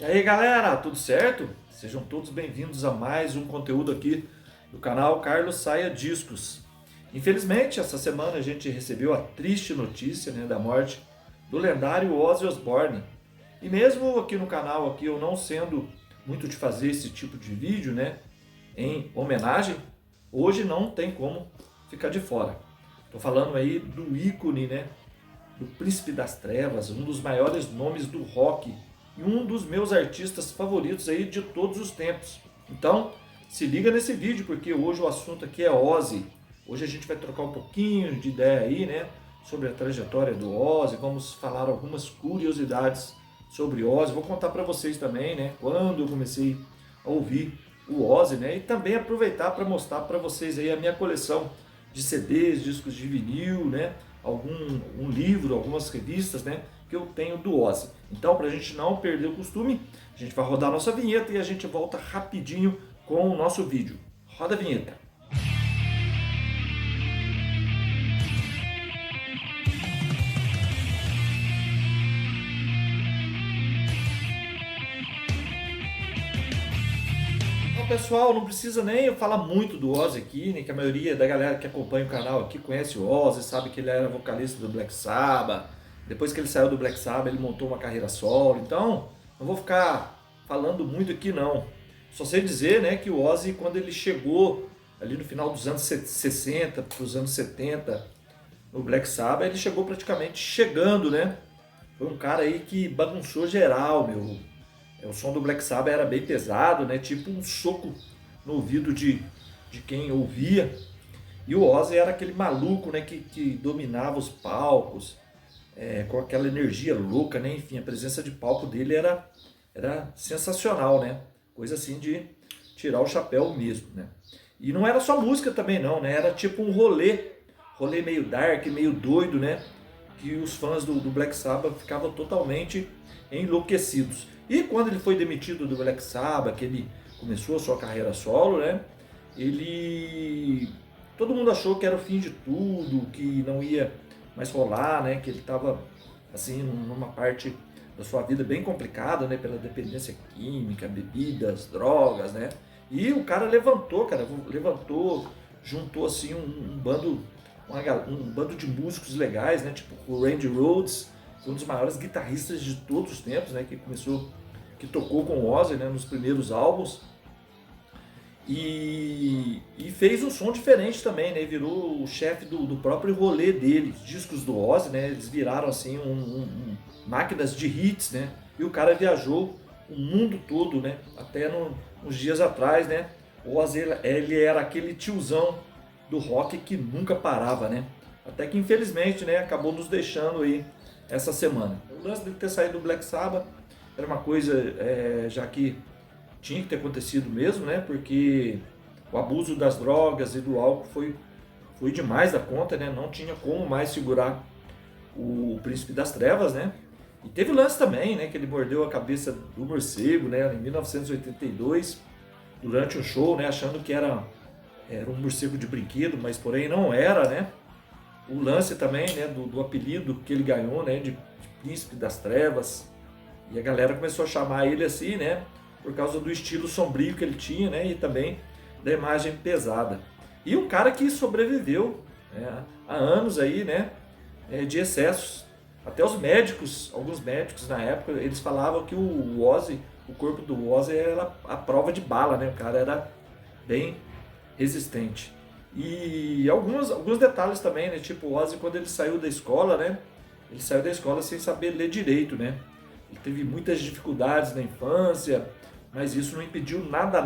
E aí galera, tudo certo? Sejam todos bem-vindos a mais um conteúdo aqui do canal Carlos Saia Discos. Infelizmente, essa semana a gente recebeu a triste notícia, da morte do lendário Ozzy Osbourne. E mesmo aqui no canal, aqui, eu não sendo muito de fazer esse tipo de vídeo, em homenagem, hoje não tem como ficar de fora. Estou falando aí do ícone, do Príncipe das Trevas, um dos maiores nomes do rock e um dos meus artistas favoritos aí de todos os tempos. Então, se liga nesse vídeo porque hoje o assunto aqui é Ozzy. Hoje a gente vai trocar um pouquinho de ideia aí, sobre a trajetória do Ozzy, vamos falar algumas curiosidades sobre Ozzy. Vou contar para vocês também, quando eu comecei a ouvir o Ozzy, e também aproveitar para mostrar para vocês aí a minha coleção de CDs, discos de vinil, um livro, algumas revistas, que eu tenho do Ozzy. Então, para a gente não perder o costume, a gente vai rodar a nossa vinheta e a gente volta rapidinho com o nosso vídeo. Roda a vinheta. Então, pessoal, não precisa nem eu falar muito do Ozzy aqui, que a maioria da galera que acompanha o canal aqui conhece o Ozzy, sabe que ele era vocalista do Black Sabbath. Depois que ele saiu do Black Sabbath, ele montou uma carreira solo. Então, não vou ficar falando muito aqui não. Só sei dizer, que o Ozzy, quando ele chegou ali no final dos anos 60 para os anos 70 no Black Sabbath, ele chegou praticamente chegando, Foi um cara aí que bagunçou geral, meu. O som do Black Sabbath era bem pesado, tipo um soco no ouvido de quem ouvia. E o Ozzy era aquele maluco, que dominava os palcos, com aquela energia louca, Enfim, a presença de palco dele era sensacional, Coisa assim de tirar o chapéu mesmo, E não era só música também não, Era tipo um rolê meio dark, meio doido, Que os fãs do Black Sabbath ficavam totalmente enlouquecidos. E quando ele foi demitido do Black Sabbath, que ele começou a sua carreira solo, ele... Todo mundo achou que era o fim de tudo, que não ia mais rolar, que ele estava assim numa parte da sua vida bem complicada, pela dependência química, bebidas, drogas, E o cara levantou, juntou assim um bando de músicos legais, tipo o Randy Rhoads, um dos maiores guitarristas de todos os tempos, que tocou com o Ozzy, nos primeiros álbuns. E fez um som diferente também, Virou o chefe do próprio rolê dele. Os discos do Ozzy, eles viraram assim máquinas de hits, E o cara viajou o mundo todo, Até uns dias atrás, O Ozzy, ele era aquele tiozão do rock que nunca parava, Até que infelizmente, acabou nos deixando aí essa semana. O lance dele ter saído do Black Sabbath era uma coisa já que tinha que ter acontecido mesmo, porque o abuso das drogas e do álcool foi demais da conta, Não tinha como mais segurar o Príncipe das Trevas, E teve o lance também, que ele mordeu a cabeça do morcego, em 1982, durante um show, achando que era um morcego de brinquedo, mas porém não era, O lance também, do apelido que ele ganhou, de Príncipe das Trevas, e a galera começou a chamar ele assim, por causa do estilo sombrio que ele tinha, E também da imagem pesada. E um cara que sobreviveu há anos aí, de excessos. Até os médicos, alguns médicos na época, eles falavam que o Ozzy, o corpo do Ozzy era a prova de bala, O cara era bem resistente. E alguns detalhes também, Tipo o Ozzy, quando ele saiu da escola, Ele saiu da escola sem saber ler direito, Ele teve muitas dificuldades na infância, mas isso não impediu nada,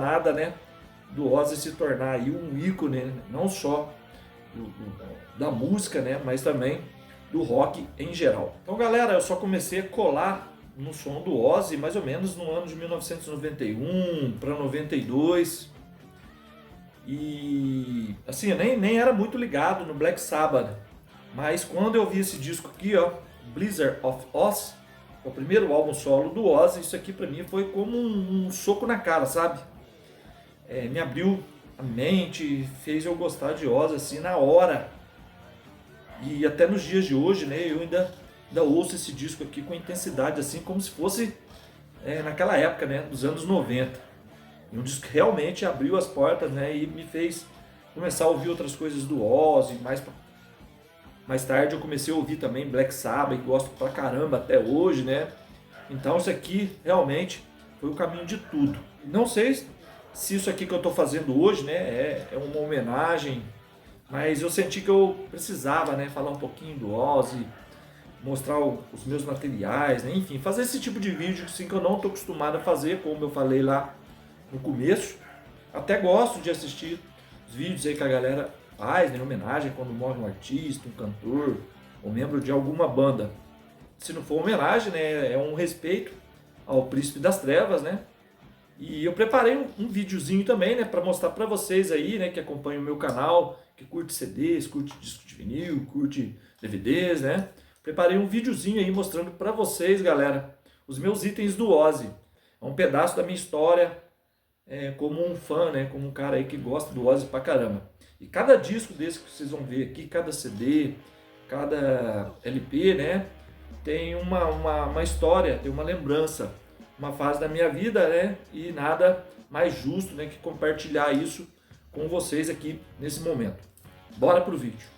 do Ozzy se tornar aí um ícone, não só da música, mas também do rock em geral. Então, galera, eu só comecei a colar no som do Ozzy mais ou menos no ano de 1991 para 92. E assim, eu nem era muito ligado no Black Sabbath, mas quando eu vi esse disco aqui, Blizzard of Ozz, o primeiro álbum solo do Ozzy, isso aqui pra mim foi como um soco na cara, sabe? Me abriu a mente, fez eu gostar de Ozzy assim na hora. E até nos dias de hoje, eu ainda ouço esse disco aqui com intensidade, assim, como se fosse naquela época, né, dos anos 90. E um disco que realmente abriu as portas, né, e me fez começar a ouvir outras coisas do Ozzy. Mais tarde eu comecei a ouvir também Black Sabbath, e gosto pra caramba até hoje, né? Então isso aqui realmente foi o caminho de tudo. Não sei se isso aqui que eu estou fazendo hoje, né, é uma homenagem, mas eu senti que eu precisava, né, falar um pouquinho do Ozzy, mostrar os meus materiais, né, enfim, fazer esse tipo de vídeo assim, que eu não estou acostumado a fazer, como eu falei lá no começo. Até gosto de assistir os vídeos aí que a galera faz, né, em homenagem quando morre um artista, um cantor, ou membro de alguma banda. Se não for homenagem, né, é um respeito ao Príncipe das Trevas, né? E eu preparei um videozinho também, né, para mostrar para vocês aí, né, que acompanham o meu canal, que curte CDs, curte disco de vinil, curte DVDs, né? Preparei um videozinho aí mostrando para vocês, galera, os meus itens do Ozzy. É um pedaço da minha história, como um fã, né, como um cara aí que gosta do Ozzy pra caramba. E cada disco desse que vocês vão ver aqui, cada CD, cada LP, né, tem uma história, tem uma lembrança, uma fase da minha vida, né? E nada mais justo, né, que compartilhar isso com vocês aqui nesse momento. Bora pro vídeo.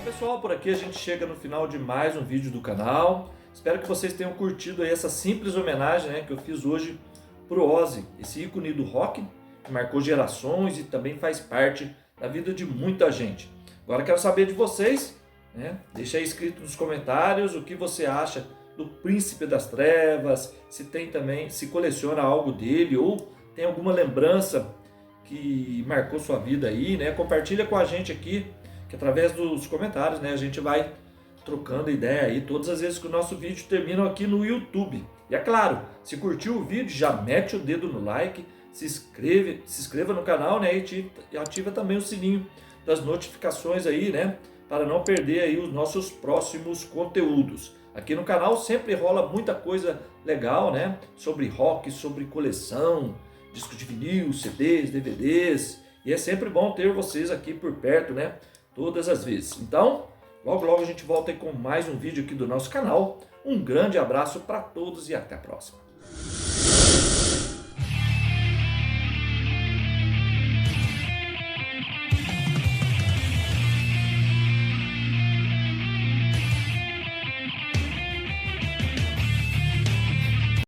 Pessoal, por aqui a gente chega no final de mais um vídeo do canal. Espero que vocês tenham curtido aí essa simples homenagem, né, que eu fiz hoje pro Ozzy, esse ícone do rock que marcou gerações e também faz parte da vida de muita gente. Agora quero saber de vocês, né? Deixa aí escrito nos comentários o que você acha do Príncipe das Trevas, se tem também, se coleciona algo dele ou tem alguma lembrança que marcou sua vida aí, né? Compartilha com a gente aqui, que através dos comentários, né, a gente vai trocando ideia aí todas as vezes que o nosso vídeo termina aqui no YouTube. E é claro, se curtiu o vídeo, já mete o dedo no like, se inscreva no canal, né, e ativa também o sininho das notificações aí, né, para não perder aí os nossos próximos conteúdos. Aqui no canal sempre rola muita coisa legal, né, sobre rock, sobre coleção, discos de vinil, CDs, DVDs, e é sempre bom ter vocês aqui por perto, né, todas as vezes. Então, logo logo a gente volta aí com mais um vídeo aqui do nosso canal. Um grande abraço para todos e até a próxima.